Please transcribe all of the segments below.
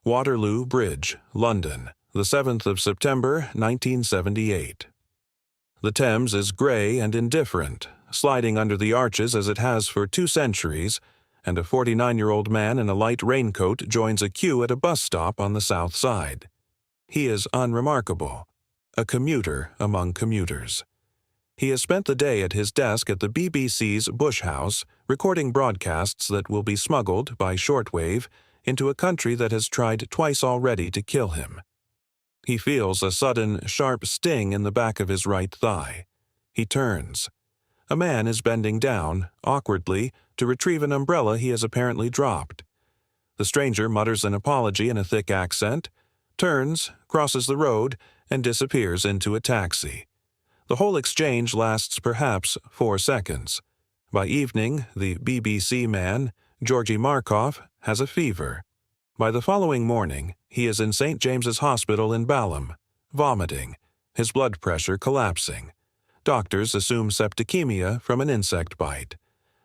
Waterloo Bridge, London, the 7th of September, 1978. The Thames is gray and indifferent, sliding under the arches as it has for 2 centuries, and a 49-year-old man in a light raincoat joins a queue at a bus stop on the south side. He is unremarkable, a commuter among commuters. He has spent the day at his desk at the BBC's Bush House, recording broadcasts that will be smuggled by shortwave into a country that has tried twice already to kill him. He feels a sudden, sharp sting in the back of his right thigh. He turns. A man is bending down, awkwardly, to retrieve an umbrella he has apparently dropped. The stranger mutters an apology in a thick accent, turns, crosses the road, and disappears into a taxi. The whole exchange lasts perhaps 4 seconds. By evening, the BBC man, Georgy Markov, has a fever. By the following morning, he is in St. James's Hospital in Balham, vomiting, his blood pressure collapsing. Doctors assume septicemia from an insect bite.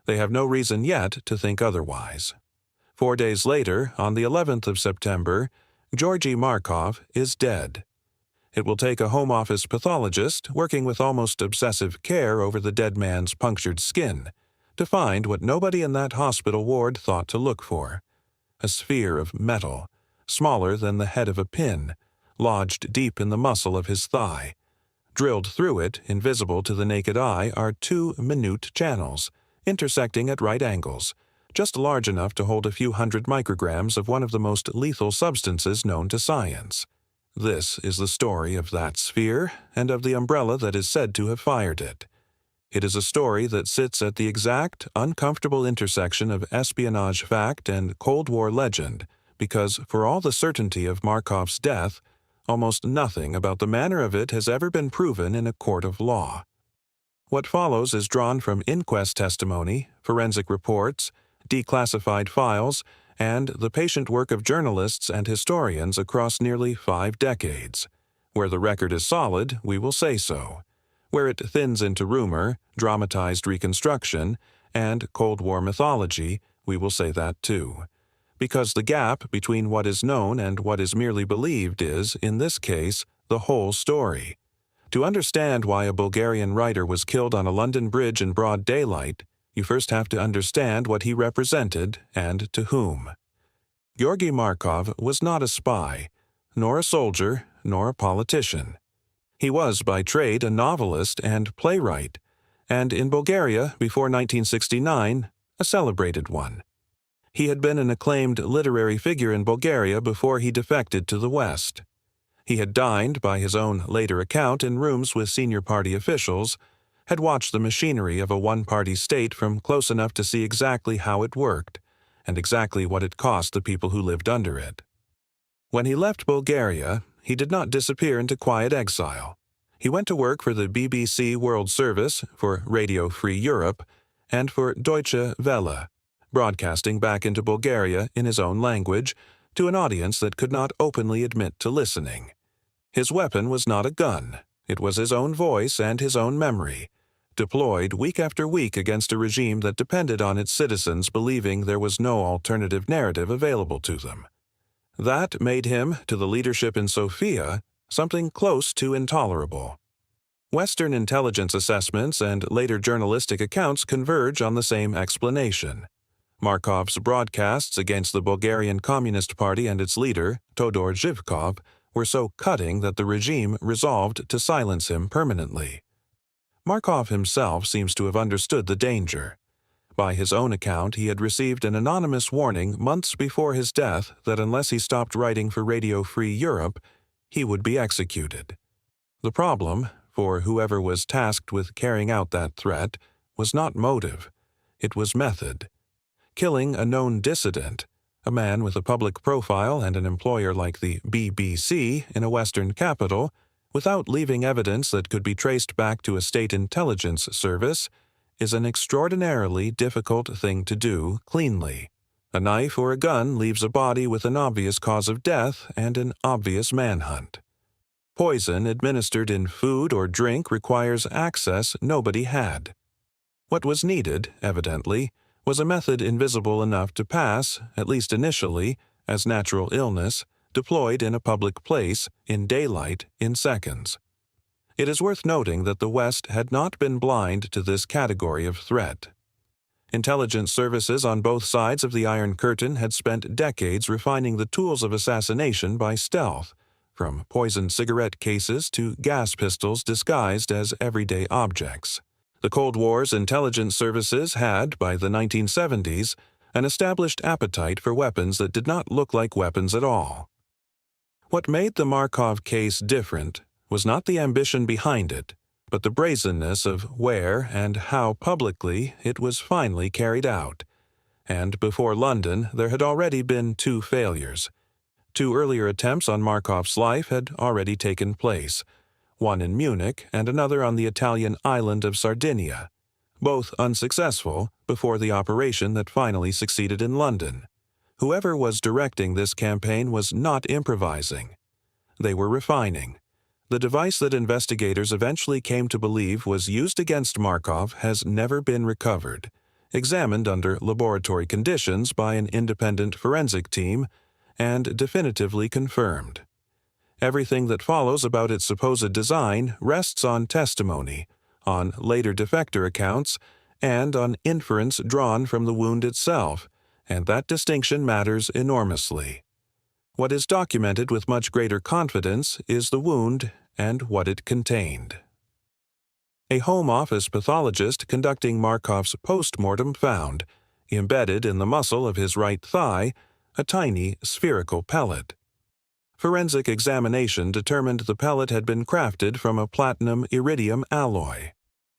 They have no reason yet to think otherwise. 4 days later, on the 11th of September, Georgy Markov is dead. It will take a Home Office pathologist working with almost obsessive care over the dead man's punctured skin to find what nobody in that hospital ward thought to look for: a sphere of metal, smaller than the head of a pin, lodged deep in the muscle of his thigh. Drilled through it, invisible to the naked eye, are 2 minute channels, intersecting at right angles, just large enough to hold a few hundred micrograms of one of the most lethal substances known to science. This is the story of that sphere and of the umbrella that is said to have fired it. It is a story that sits at the exact, uncomfortable intersection of espionage fact and Cold War legend, because for all the certainty of Markov's death, almost nothing about the manner of it has ever been proven in a court of law. What follows is drawn from inquest testimony, forensic reports, declassified files, and the patient work of journalists and historians across nearly 5 decades. Where the record is solid, we will say so. Where it thins into rumor, dramatized reconstruction, and Cold War mythology, we will say that too. Because the gap between what is known and what is merely believed is, in this case, the whole story. To understand why a Bulgarian writer was killed on a London bridge in broad daylight, you first have to understand what he represented and to whom. Georgy Markov was not a spy, nor a soldier, nor a politician. He was by trade a novelist and playwright, and in Bulgaria, before 1969, a celebrated one. He had been an acclaimed literary figure in Bulgaria before he defected to the West. He had dined, by his own later account, in rooms with senior party officials, had watched the machinery of a one-party state from close enough to see exactly how it worked, and exactly what it cost the people who lived under it. When he left Bulgaria, he did not disappear into quiet exile. He went to work for the BBC World Service, for Radio Free Europe, and for Deutsche Welle, broadcasting back into Bulgaria in his own language to an audience that could not openly admit to listening. His weapon was not a gun. It was his own voice and his own memory, deployed week after week against a regime that depended on its citizens believing there was no alternative narrative available to them. That made him, to the leadership in Sofia, something close to intolerable. Western intelligence assessments and later journalistic accounts converge on the same explanation. Markov's broadcasts against the Bulgarian Communist Party and its leader, Todor Zhivkov, were so cutting that the regime resolved to silence him permanently. Markov himself seems to have understood the danger. By his own account, he had received an anonymous warning months before his death that unless he stopped writing for Radio Free Europe, he would be executed. The problem, for whoever was tasked with carrying out that threat, was not motive. It was method. Killing a known dissident, a man with a public profile and an employer like the BBC in a Western capital, without leaving evidence that could be traced back to a state intelligence service, is an extraordinarily difficult thing to do cleanly. A knife or a gun leaves a body with an obvious cause of death and an obvious manhunt. Poison administered in food or drink requires access nobody had. What was needed, evidently, was a method invisible enough to pass, at least initially, as natural illness, deployed in a public place, in daylight, in seconds. It is worth noting that the West had not been blind to this category of threat. Intelligence services on both sides of the Iron Curtain had spent decades refining the tools of assassination by stealth, from poisoned cigarette cases to gas pistols disguised as everyday objects. The Cold War's intelligence services had, by the 1970s, an established appetite for weapons that did not look like weapons at all. What made the Markov case different was not the ambition behind it, but the brazenness of where and how publicly it was finally carried out. And before London, there had already been 2 failures. 2 earlier attempts on Markov's life had already taken place, one in Munich and another on the Italian island of Sardinia, both unsuccessful before the operation that finally succeeded in London. Whoever was directing this campaign was not improvising. They were refining. The device that investigators eventually came to believe was used against Markov has never been recovered, examined under laboratory conditions by an independent forensic team, and definitively confirmed. Everything that follows about its supposed design rests on testimony, on later defector accounts, and on inference drawn from the wound itself, and that distinction matters enormously. What is documented with much greater confidence is the wound and what it contained. A Home Office pathologist conducting Markov's post-mortem found, embedded in the muscle of his right thigh, a tiny spherical pellet. Forensic examination determined the pellet had been crafted from a platinum-iridium alloy.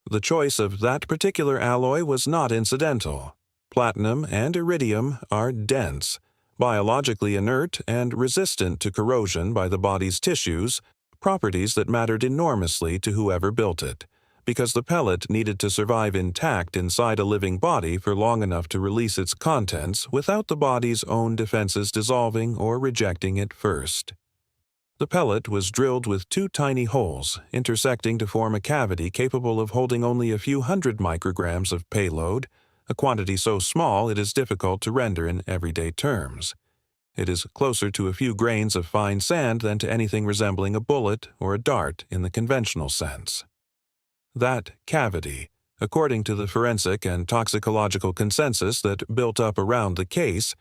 The choice of that particular alloy was not incidental. Platinum and iridium are dense, biologically inert and resistant to corrosion by the body's tissues, properties that mattered enormously to whoever built it, because the pellet needed to survive intact inside a living body for long enough to release its contents without the body's own defenses dissolving or rejecting it first. The pellet was drilled with 2 tiny holes, intersecting to form a cavity capable of holding only a few hundred micrograms of payload, a quantity so small it is difficult to render in everyday terms. It is closer to a few grains of fine sand than to anything resembling a bullet or a dart in the conventional sense. That cavity, according to the forensic and toxicological consensus that built up around the case,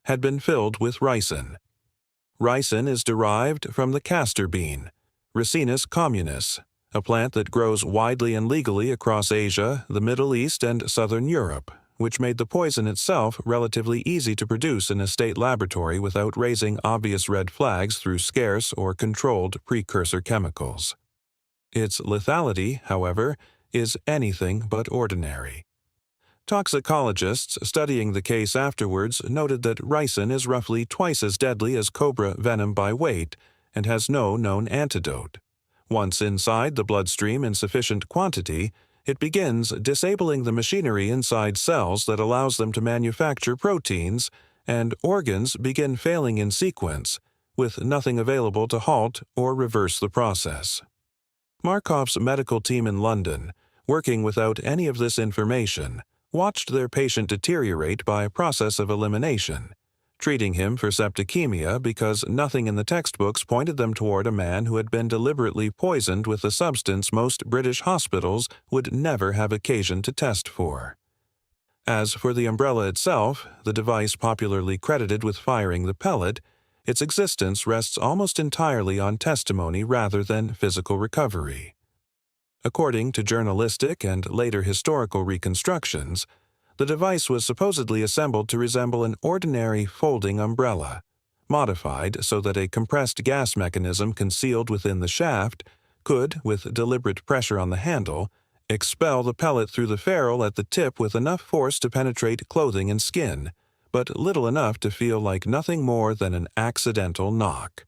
had been filled with ricin. Ricin is derived from the castor bean, Ricinus communis, a plant that grows widely and legally across Asia, the Middle East, and southern Europe, which made the poison itself relatively easy to produce in a state laboratory without raising obvious red flags through scarce or controlled precursor chemicals. Its lethality, however, is anything but ordinary. Toxicologists studying the case afterwards noted that ricin is roughly twice as deadly as cobra venom by weight and has no known antidote. Once inside the bloodstream in sufficient quantity, it begins disabling the machinery inside cells that allows them to manufacture proteins, and organs begin failing in sequence, with nothing available to halt or reverse the process. Markov's medical team in London, working without any of this information, watched their patient deteriorate by a process of elimination, treating him for septicemia because nothing in the textbooks pointed them toward a man who had been deliberately poisoned with a substance most British hospitals would never have occasion to test for. As for the umbrella itself, the device popularly credited with firing the pellet, its existence rests almost entirely on testimony rather than physical recovery. According to journalistic and later historical reconstructions, the device was supposedly assembled to resemble an ordinary folding umbrella, modified so that a compressed gas mechanism concealed within the shaft could, with deliberate pressure on the handle, expel the pellet through the ferrule at the tip with enough force to penetrate clothing and skin, but little enough to feel like nothing more than an accidental knock.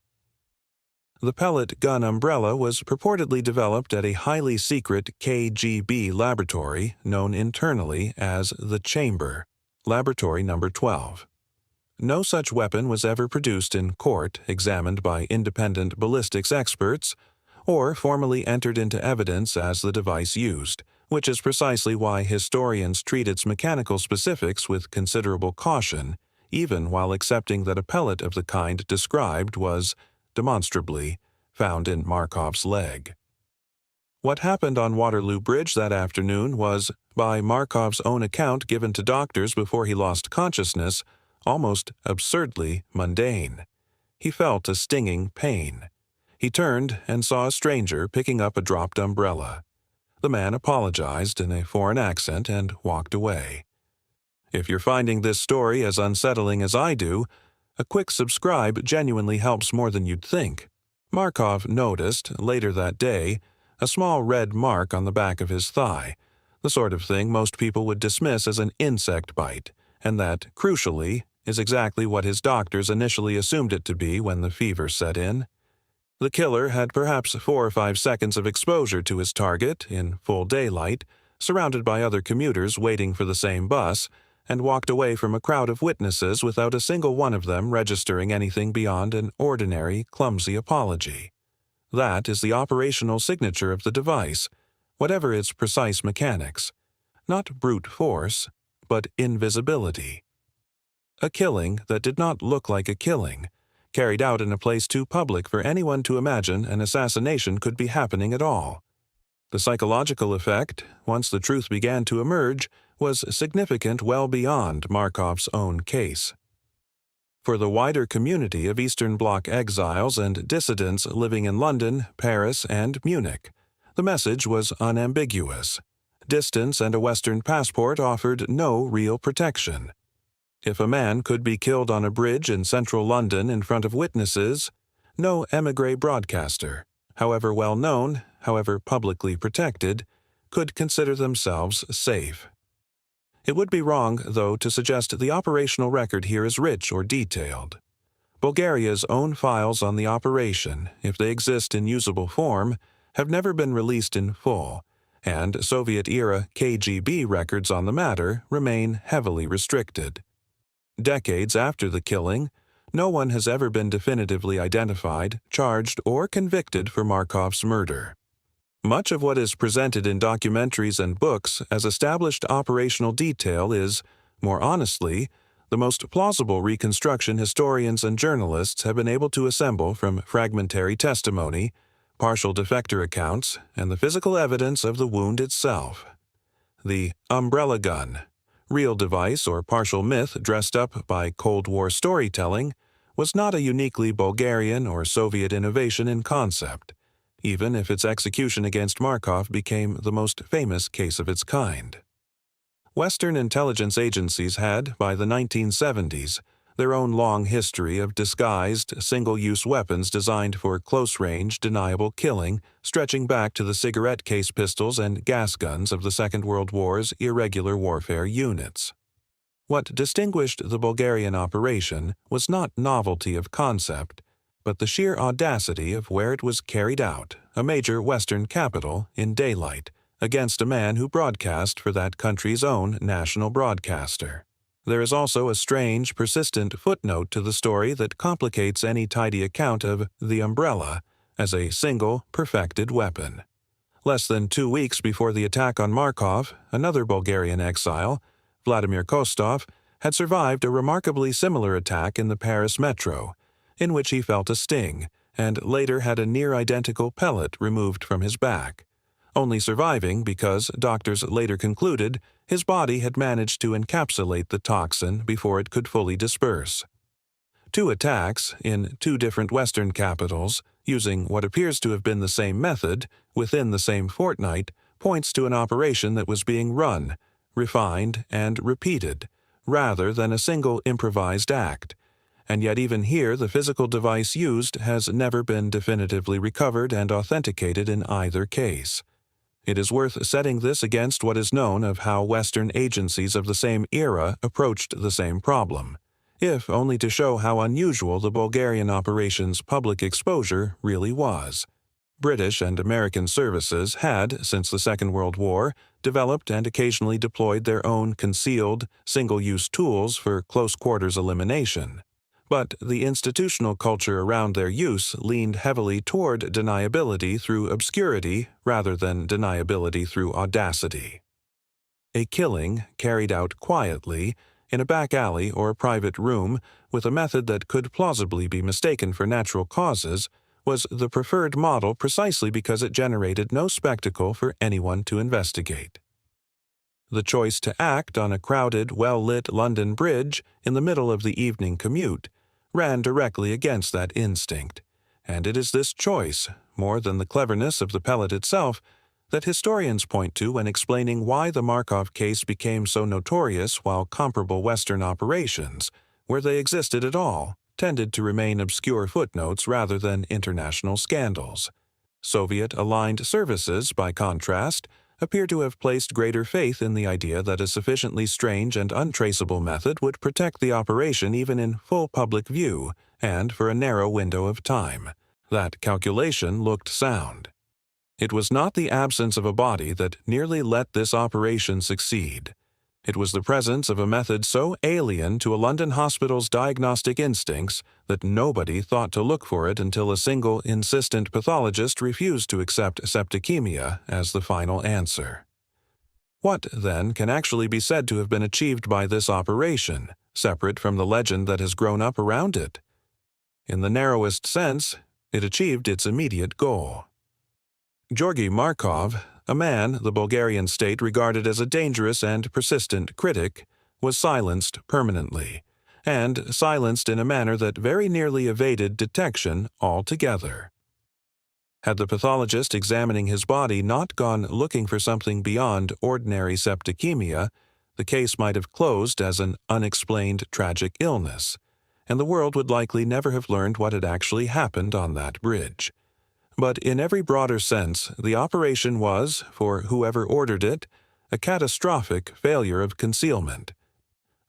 The pellet gun umbrella was purportedly developed at a highly secret KGB laboratory known internally as the Chamber, Laboratory Number 12. No such weapon was ever produced in court, examined by independent ballistics experts, or formally entered into evidence as the device used, which is precisely why historians treat its mechanical specifics with considerable caution, even while accepting that a pellet of the kind described was, demonstrably, found in Markov's leg. What happened on Waterloo Bridge that afternoon was, by Markov's own account given to doctors before he lost consciousness, almost absurdly mundane. He felt a stinging pain. He turned and saw a stranger picking up a dropped umbrella. The man apologized in a foreign accent and walked away. If you're finding this story as unsettling as I do, a quick subscribe genuinely helps more than you'd think. Markov noticed, later that day, a small red mark on the back of his thigh, the sort of thing most people would dismiss as an insect bite, and that, crucially, is exactly what his doctors initially assumed it to be when the fever set in. The killer had perhaps 4 or 5 seconds of exposure to his target, in full daylight, surrounded by other commuters waiting for the same bus, and walked away from a crowd of witnesses without a single one of them registering anything beyond an ordinary, clumsy apology. That is the operational signature of the device, whatever its precise mechanics. Not brute force, but invisibility. A killing that did not look like a killing, carried out in a place too public for anyone to imagine an assassination could be happening at all. The psychological effect, once the truth began to emerge, was significant well beyond Markov's own case. For the wider community of Eastern Bloc exiles and dissidents living in London, Paris, and Munich, the message was unambiguous. Distance and a Western passport offered no real protection. If a man could be killed on a bridge in central London in front of witnesses, no émigré broadcaster, however well known, however publicly protected, could consider themselves safe. It would be wrong, though, to suggest the operational record here is rich or detailed. Bulgaria's own files on the operation, if they exist in usable form, have never been released in full, and Soviet-era KGB records on the matter remain heavily restricted. Decades after the killing, no one has ever been definitively identified, charged, or convicted for Markov's murder. Much of what is presented in documentaries and books as established operational detail is, more honestly, the most plausible reconstruction historians and journalists have been able to assemble from fragmentary testimony, partial defector accounts, and the physical evidence of the wound itself. The umbrella gun, real device or partial myth dressed up by Cold War storytelling, was not a uniquely Bulgarian or Soviet innovation in concept, even if its execution against Markov became the most famous case of its kind. Western intelligence agencies had, by the 1970s, their own long history of disguised, single-use weapons designed for close-range, deniable killing, stretching back to the cigarette case pistols and gas guns of the Second World War's irregular warfare units. What distinguished the Bulgarian operation was not novelty of concept, but the sheer audacity of where it was carried out, a major Western capital, in daylight, against a man who broadcast for that country's own national broadcaster. There is also a strange, persistent footnote to the story that complicates any tidy account of the umbrella as a single, perfected weapon. Less than 2 weeks before the attack on Markov, another Bulgarian exile, Vladimir Kostov, had survived a remarkably similar attack in the Paris metro, in which he felt a sting, and later had a near-identical pellet removed from his back, only surviving because doctors later concluded his body had managed to encapsulate the toxin before it could fully disperse. 2 attacks, in 2 different Western capitals, using what appears to have been the same method, within the same fortnight, points to an operation that was being run, refined, and repeated, rather than a single improvised act. And yet even here the physical device used has never been definitively recovered and authenticated in either case. It is worth setting this against what is known of how Western agencies of the same era approached the same problem, if only to show how unusual the Bulgarian operation's public exposure really was. British and American services had, since the Second World War, developed and occasionally deployed their own concealed, single-use tools for close-quarters elimination. But the institutional culture around their use leaned heavily toward deniability through obscurity rather than deniability through audacity. A killing, carried out quietly, in a back alley or a private room with a method that could plausibly be mistaken for natural causes was the preferred model precisely because it generated no spectacle for anyone to investigate. The choice to act on a crowded, well-lit London bridge in the middle of the evening commute ran directly against that instinct, and it is this choice, more than the cleverness of the pellet itself, that historians point to when explaining why the Markov case became so notorious while comparable Western operations, where they existed at all, tended to remain obscure footnotes rather than international scandals. Soviet-aligned services, by contrast, appear to have placed greater faith in the idea that a sufficiently strange and untraceable method would protect the operation even in full public view and for a narrow window of time. That calculation looked sound. It was not the absence of a body that nearly let this operation succeed. It was the presence of a method so alien to a London hospital's diagnostic instincts that nobody thought to look for it until a single insistent pathologist refused to accept septicemia as the final answer. What, then, can actually be said to have been achieved by this operation, separate from the legend that has grown up around it? In the narrowest sense, it achieved its immediate goal. Georgy Markov, a man the Bulgarian state regarded as a dangerous and persistent critic, was silenced permanently, and silenced in a manner that very nearly evaded detection altogether. Had the pathologist examining his body not gone looking for something beyond ordinary septicemia, the case might have closed as an unexplained tragic illness, and the world would likely never have learned what had actually happened on that bridge. But in every broader sense, the operation was, for whoever ordered it, a catastrophic failure of concealment.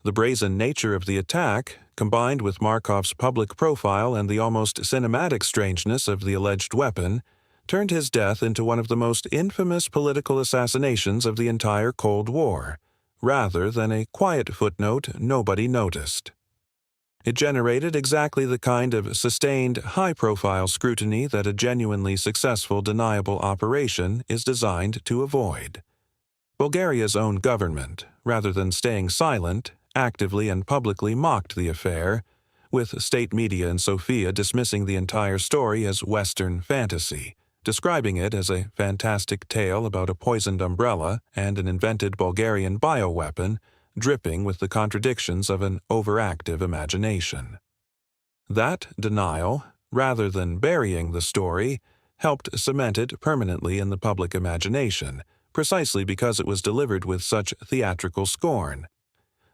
The brazen nature of the attack, combined with Markov's public profile and the almost cinematic strangeness of the alleged weapon, turned his death into one of the most infamous political assassinations of the entire Cold War, rather than a quiet footnote nobody noticed. It generated exactly the kind of sustained, high-profile scrutiny that a genuinely successful deniable operation is designed to avoid. Bulgaria's own government, rather than staying silent, actively and publicly mocked the affair, with state media in Sofia dismissing the entire story as Western fantasy, describing it as a fantastic tale about a poisoned umbrella and an invented Bulgarian bioweapon, dripping with the contradictions of an overactive imagination. That denial, rather than burying the story, helped cement it permanently in the public imagination, precisely because it was delivered with such theatrical scorn.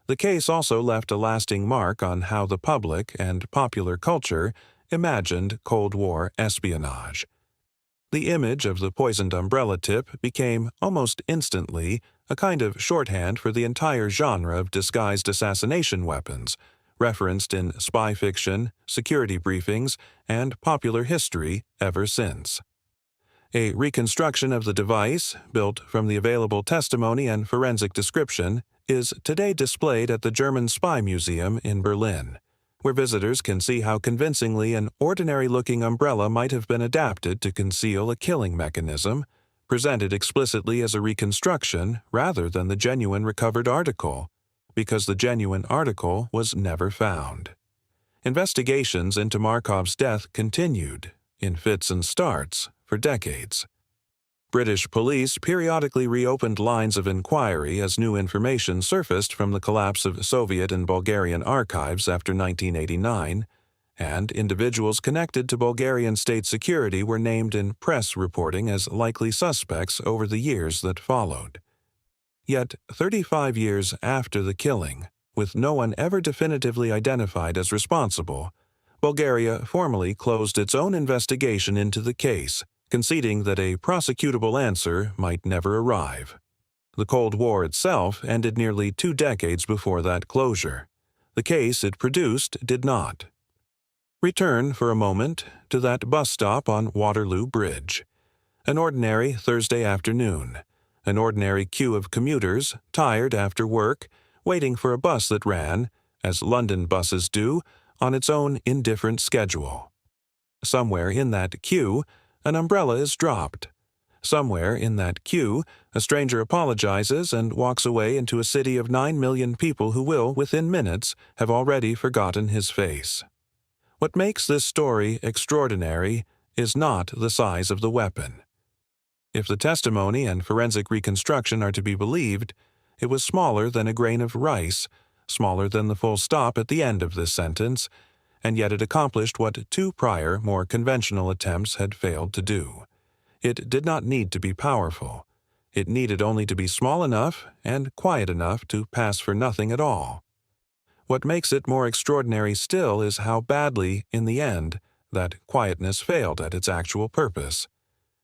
The case also left a lasting mark on how the public and popular culture imagined Cold War espionage. The image of the poisoned umbrella tip became, almost instantly, a kind of shorthand for the entire genre of disguised assassination weapons, referenced in spy fiction, security briefings, and popular history ever since. A reconstruction of the device, built from the available testimony and forensic description, is today displayed at the German Spy Museum in Berlin, where visitors can see how convincingly an ordinary-looking umbrella might have been adapted to conceal a killing mechanism, presented explicitly as a reconstruction rather than the genuine recovered article, because the genuine article was never found. Investigations into Markov's death continued, in fits and starts, for decades. British police periodically reopened lines of inquiry as new information surfaced from the collapse of Soviet and Bulgarian archives after 1989, and individuals connected to Bulgarian state security were named in press reporting as likely suspects over the years that followed. Yet, 35 years after the killing, with no one ever definitively identified as responsible, Bulgaria formally closed its own investigation into the case, conceding that a prosecutable answer might never arrive. The Cold War itself ended nearly 2 decades before that closure. The case it produced did not. Return for a moment to that bus stop on Waterloo Bridge. An ordinary Thursday afternoon. An ordinary queue of commuters, tired after work, waiting for a bus that ran, as London buses do, on its own indifferent schedule. Somewhere in that queue, an umbrella is dropped. Somewhere in that queue, a stranger apologizes and walks away into a city of 9 million people who will, within minutes, have already forgotten his face. What makes this story extraordinary is not the size of the weapon. If the testimony and forensic reconstruction are to be believed, it was smaller than a grain of rice, smaller than the full stop at the end of this sentence, and yet it accomplished what 2 prior, more conventional attempts had failed to do. It did not need to be powerful. It needed only to be small enough and quiet enough to pass for nothing at all. What makes it more extraordinary still is how badly, in the end, that quietness failed at its actual purpose.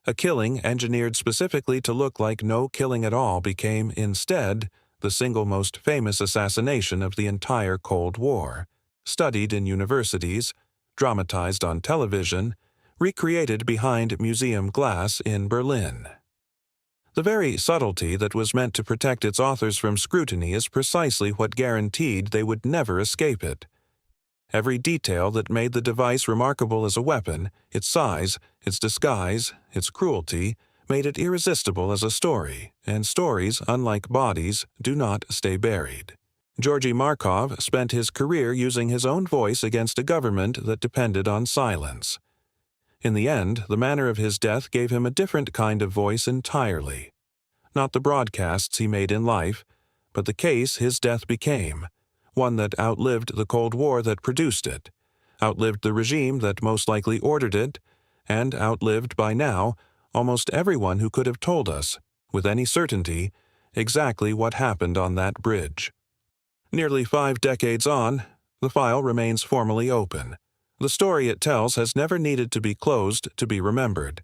A killing engineered specifically to look like no killing at all became, instead, the single most famous assassination of the entire Cold War, studied in universities, dramatized on television, recreated behind museum glass in Berlin. The very subtlety that was meant to protect its authors from scrutiny is precisely what guaranteed they would never escape it. Every detail that made the device remarkable as a weapon, its size, its disguise, its cruelty, made it irresistible as a story, and stories, unlike bodies, do not stay buried. Georgy Markov spent his career using his own voice against a government that depended on silence. In the end, the manner of his death gave him a different kind of voice entirely. Not the broadcasts he made in life, but the case his death became, one that outlived the Cold War that produced it, outlived the regime that most likely ordered it, and outlived by now almost everyone who could have told us, with any certainty, exactly what happened on that bridge. Nearly 5 decades on, the file remains formally open. The story it tells has never needed to be closed to be remembered.